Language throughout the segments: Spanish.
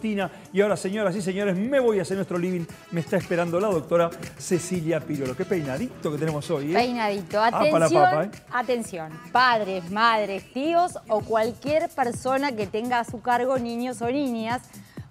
Cristina. Y ahora, señoras y señores, me voy a hacer nuestro living. Me está esperando la doctora Cecilia Pirolo. Qué peinadito que tenemos hoy, ¿eh? Peinadito. Atención, para papa, ¿eh? Atención. Padres, madres, tíos o cualquier persona que tenga a su cargo niños o niñas.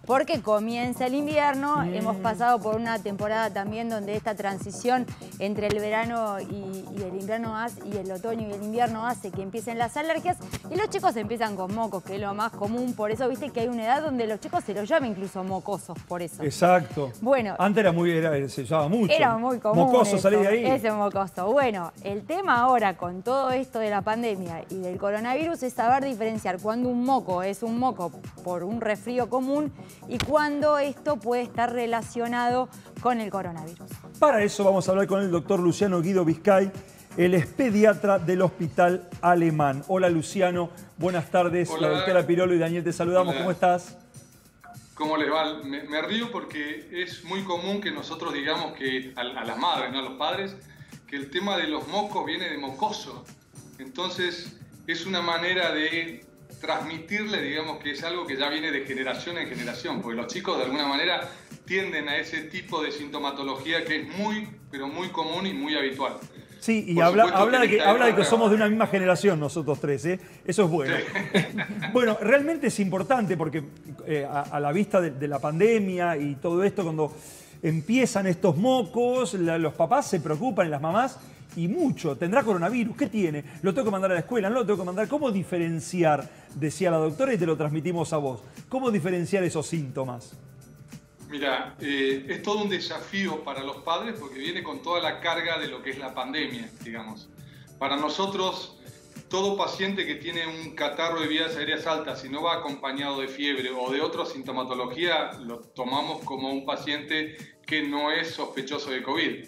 Porque comienza el invierno, hemos pasado por una temporada también donde esta transición entre el verano y el invierno y el otoño y el invierno hace que empiecen las alergias y los chicos empiezan con mocos, que es lo más común. Por eso viste que hay una edad donde los chicos se los llama incluso mocosos, por eso. Exacto. Bueno, antes se usaba mucho. Era muy común. Mocoso, salí de ahí. Ese mocoso. Bueno, el tema ahora con todo esto de la pandemia y del coronavirus es saber diferenciar cuando un moco es un moco por un resfrío común y cuándo esto puede estar relacionado con el coronavirus. Para eso vamos a hablar con el doctor Luciano Guido Vizcay. Él es pediatra del Hospital Alemán. Hola Luciano, buenas tardes. Hola. La doctora Pirolo y Daniel te saludamos. Hola. ¿Cómo estás? ¿Cómo les va? Me río porque es muy común que nosotros digamos que a las madres, no a los padres, que el tema de los mocos viene de mocoso. Entonces es una manera de transmitirle, digamos, que es algo que ya viene de generación en generación, porque los chicos de alguna manera tienden a ese tipo de sintomatología que es muy, pero muy común y muy habitual. Sí, y Por habla supuesto de que somos de una misma generación nosotros tres, ¿eh? Eso es bueno. Sí. Bueno, realmente es importante porque a la vista de la pandemia y todo esto, cuando empiezan estos mocos, los papás se preocupan y las mamás, y mucho. ¿Tendrá coronavirus? ¿Qué tiene? ¿Lo tengo que mandar a la escuela? ¿No lo tengo que mandar? ¿Cómo diferenciar? Decía la doctora y te lo transmitimos a vos. ¿Cómo diferenciar esos síntomas? Mira, es todo un desafío para los padres porque viene con toda la carga de lo que es la pandemia, digamos. Para nosotros, todo paciente que tiene un catarro de vías aéreas altas y no va acompañado de fiebre o de otra sintomatología, lo tomamos como un paciente que no es sospechoso de COVID.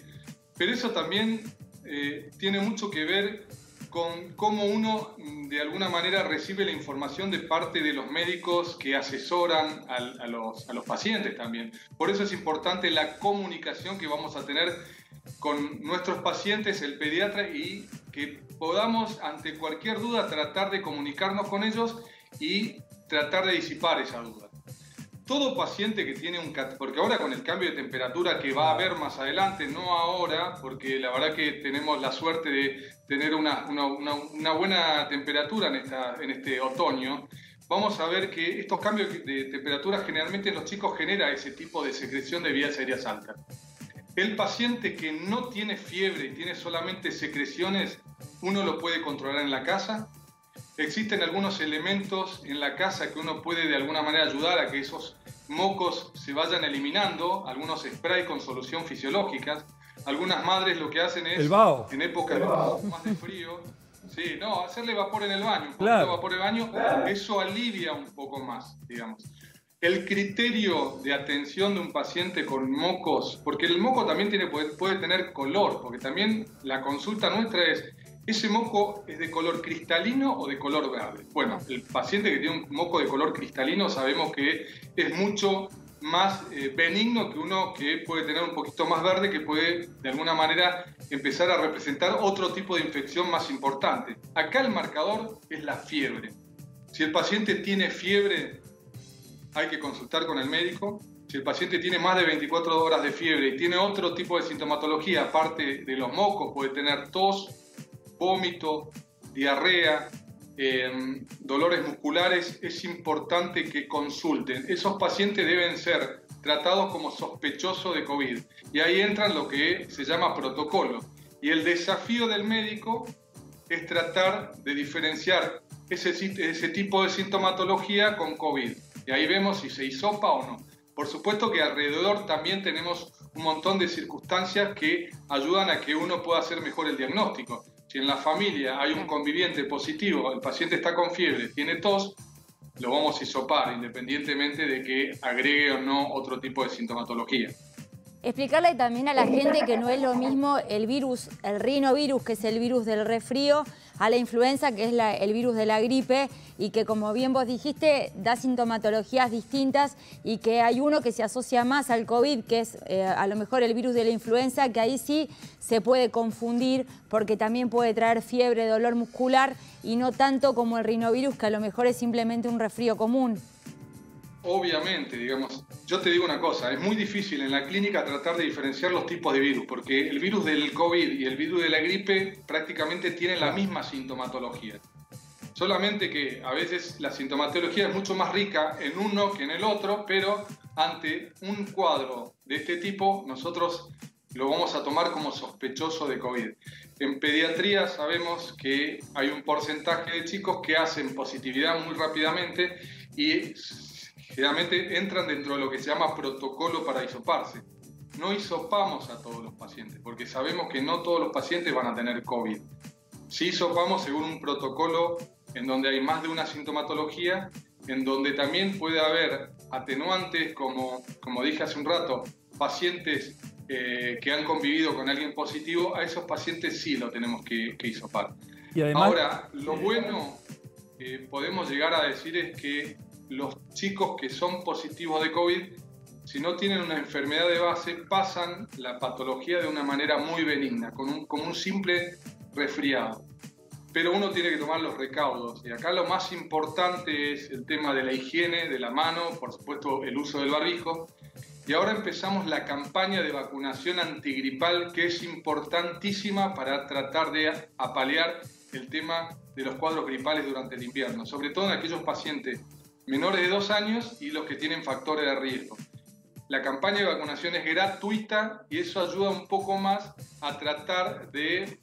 Pero eso también tiene mucho que ver con cómo uno de alguna manera recibe la información de parte de los médicos que asesoran a los pacientes también. Por eso es importante la comunicación que vamos a tener con nuestros pacientes, el pediatra, y que podamos ante cualquier duda tratar de comunicarnos con ellos y tratar de disipar esa duda. Todo paciente que tiene porque ahora con el cambio de temperatura que va a haber más adelante, no ahora, porque la verdad que tenemos la suerte de tener una buena temperatura en este otoño, vamos a ver que estos cambios de temperatura generalmente en los chicos genera ese tipo de secreción de vías aéreas altas. El paciente que no tiene fiebre y tiene solamente secreciones, uno lo puede controlar en la casa. Existen algunos elementos en la casa que uno puede de alguna manera ayudar a que esos mocos se vayan eliminando, algunos spray con solución fisiológica. Algunas madres lo que hacen es, en épocas más de frío, hacerle vapor en el baño, un poquito de vapor en el baño, eso alivia un poco más, digamos. El criterio de atención de un paciente con mocos, porque el moco también puede tener color, porque también la consulta nuestra es, ¿ese moco es de color cristalino o de color verde? Bueno, el paciente que tiene un moco de color cristalino sabemos que es mucho más benigno que uno que puede tener un poquito más verde, que puede de alguna manera empezar a representar otro tipo de infección más importante. Acá el marcador es la fiebre. Si el paciente tiene fiebre, hay que consultar con el médico. Si el paciente tiene más de 24 horas de fiebre y tiene otro tipo de sintomatología, aparte de los mocos, puede tener tos, vómito, diarrea, dolores musculares, es importante que consulten. Esos pacientes deben ser tratados como sospechosos de COVID. Y ahí entran lo que se llama protocolo. Y el desafío del médico es tratar de diferenciar ese tipo de sintomatología con COVID. Y ahí vemos si se hisopa o no. Por supuesto que alrededor también tenemos un montón de circunstancias que ayudan a que uno pueda hacer mejor el diagnóstico. Si en la familia hay un conviviente positivo, el paciente está con fiebre, tiene tos, lo vamos a hisopar independientemente de que agregue o no otro tipo de sintomatología. Explicarle también a la gente que no es lo mismo el virus, el rinovirus, que es el virus del resfrío, a la influenza, que es el virus de la gripe, y que, como bien vos dijiste, da sintomatologías distintas y que hay uno que se asocia más al COVID, que es a lo mejor el virus de la influenza, que ahí sí se puede confundir porque también puede traer fiebre, dolor muscular, y no tanto como el rinovirus, que a lo mejor es simplemente un resfrío común. obviamente, digamos, yo te digo una cosa, es muy difícil en la clínica tratar de diferenciar los tipos de virus, porque el virus del COVID y el virus de la gripe prácticamente tienen la misma sintomatología. Solamente que a veces la sintomatología es mucho más rica en uno que en el otro, pero ante un cuadro de este tipo nosotros lo vamos a tomar como sospechoso de COVID. En pediatría sabemos que hay un porcentaje de chicos que hacen positividad muy rápidamente y generalmente entran dentro de lo que se llama protocolo para hisoparse. No hisopamos a todos los pacientes porque sabemos que no todos los pacientes van a tener COVID. Sí hisopamos según un protocolo en donde hay más de una sintomatología, en donde también puede haber atenuantes como dije hace un rato, pacientes que han convivido con alguien positivo, a esos pacientes sí lo tenemos que hisopar. Y además, ahora, lo bueno que podemos llegar a decir es que los chicos que son positivos de COVID, si no tienen una enfermedad de base, pasan la patología de una manera muy benigna, como un simple resfriado. Pero uno tiene que tomar los recaudos. Y acá lo más importante es el tema de la higiene de la mano, por supuesto el uso del barbijo. Y ahora empezamos la campaña de vacunación antigripal, que es importantísima para tratar de apalear el tema de los cuadros gripales durante el invierno, sobre todo en aquellos pacientes menores de 2 años y los que tienen factores de riesgo. La campaña de vacunación es gratuita y eso ayuda un poco más a tratar de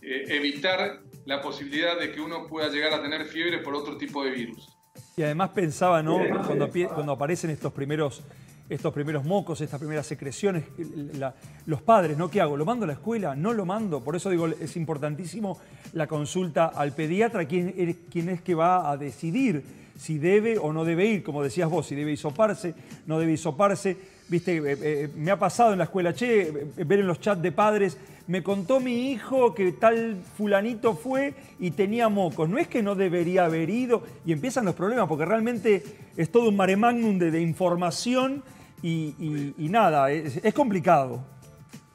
evitar la posibilidad de que uno pueda llegar a tener fiebre por otro tipo de virus. y además pensaba, ¿no? Cuando aparecen estos primeros mocos, estas primeras secreciones, los padres, ¿no? ¿Qué hago? ¿Lo mando a la escuela? ¿No lo mando? Por eso digo, es importantísimo la consulta al pediatra, quien es que va a decidir si debe o no debe ir, como decías vos, si debe hisoparse, no debe hisoparse. Viste, me ha pasado en la escuela, ver en los chats de padres, me contó mi hijo que tal fulanito fue y tenía mocos. No es que no debería haber ido, y empiezan los problemas, porque realmente es todo un mare magnum de información y nada, es complicado.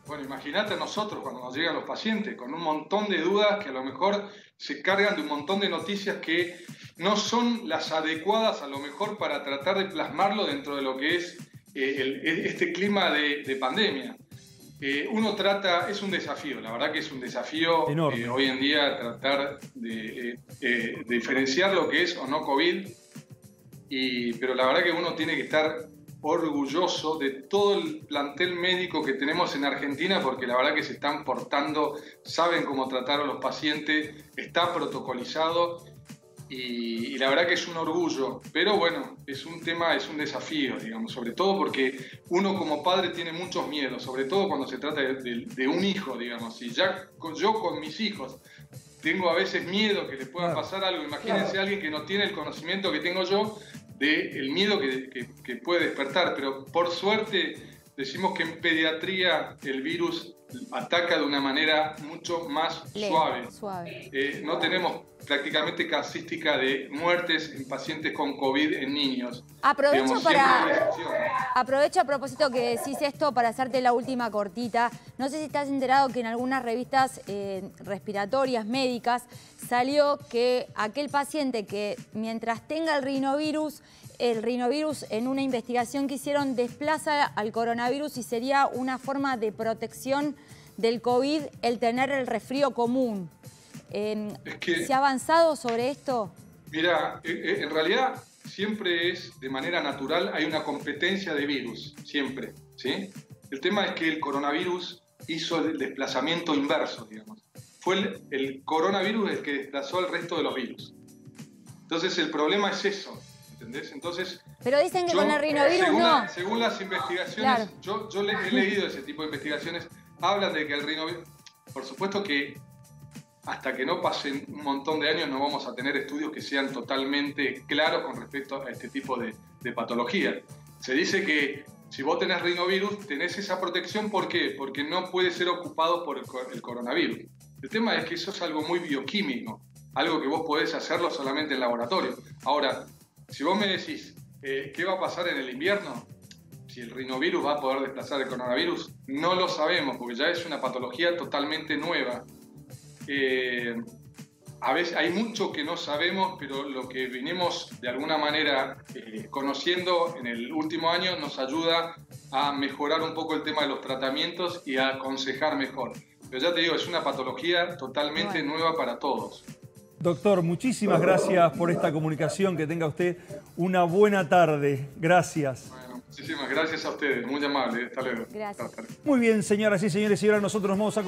Bueno, imagínate a nosotros cuando nos llegan los pacientes con un montón de dudas que a lo mejor se cargan de un montón de noticias que no son las adecuadas a lo mejor para tratar de plasmarlo dentro de lo que es este clima de pandemia. Uno trata, es un desafío, la verdad que es un desafío hoy en día tratar de diferenciar lo que es o no COVID, pero la verdad que uno tiene que estar orgulloso de todo el plantel médico que tenemos en Argentina, porque la verdad que se están portando, saben cómo tratar a los pacientes, está protocolizado y la verdad que es un orgullo, pero bueno, es un tema, es un desafío, digamos, sobre todo porque uno como padre tiene muchos miedos, sobre todo cuando se trata de un hijo, digamos, y ya yo con mis hijos tengo a veces miedo que le pueda pasar algo, imagínense a alguien que no tiene el conocimiento que tengo yo, del miedo que puede despertar, pero por suerte decimos que en pediatría el virus ataca de una manera mucho más suave. No tenemos prácticamente casística de muertes en pacientes con COVID en niños. Aprovecho a propósito que decís esto para hacerte la última cortita. No sé si estás enterado que en algunas revistas respiratorias médicas salió que aquel paciente que mientras tenga el rinovirus en una investigación que hicieron desplaza al coronavirus y sería una forma de protección del COVID el tener el resfrío común. ¿Se ha avanzado sobre esto? Mira, en realidad siempre es de manera natural, hay una competencia de virus, siempre, ¿sí? El tema es que el coronavirus hizo el desplazamiento inverso, digamos. Fue el coronavirus el que desplazó al resto de los virus. Entonces el problema es eso, ¿entendés? Entonces, pero dicen que con el rinovirus no. Según las investigaciones, claro. Yo he leído ese tipo de investigaciones, hablan de que el rinovirus, por supuesto que hasta que no pasen un montón de años no vamos a tener estudios que sean totalmente claros con respecto a este tipo de patología. Se dice que si vos tenés rinovirus, tenés esa protección, ¿por qué? Porque no puede ser ocupado por el coronavirus. El tema es que eso es algo muy bioquímico, algo que vos podés hacerlo solamente en laboratorio. Ahora, si vos me decís, ¿qué va a pasar en el invierno? Si el rinovirus va a poder desplazar el coronavirus, no lo sabemos, porque ya es una patología totalmente nueva. a veces hay mucho que no sabemos, pero lo que venimos de alguna manera conociendo en el último año nos ayuda a mejorar un poco el tema de los tratamientos y a aconsejar mejor. Pero ya te digo, es una patología totalmente nueva para todos. Doctor, muchísimas gracias por esta comunicación. Que tenga usted una buena tarde. Gracias. Bueno, muchísimas gracias a ustedes. Muy amable. Hasta luego. Gracias. Muy bien, señoras y señores. Y ahora nosotros vamos a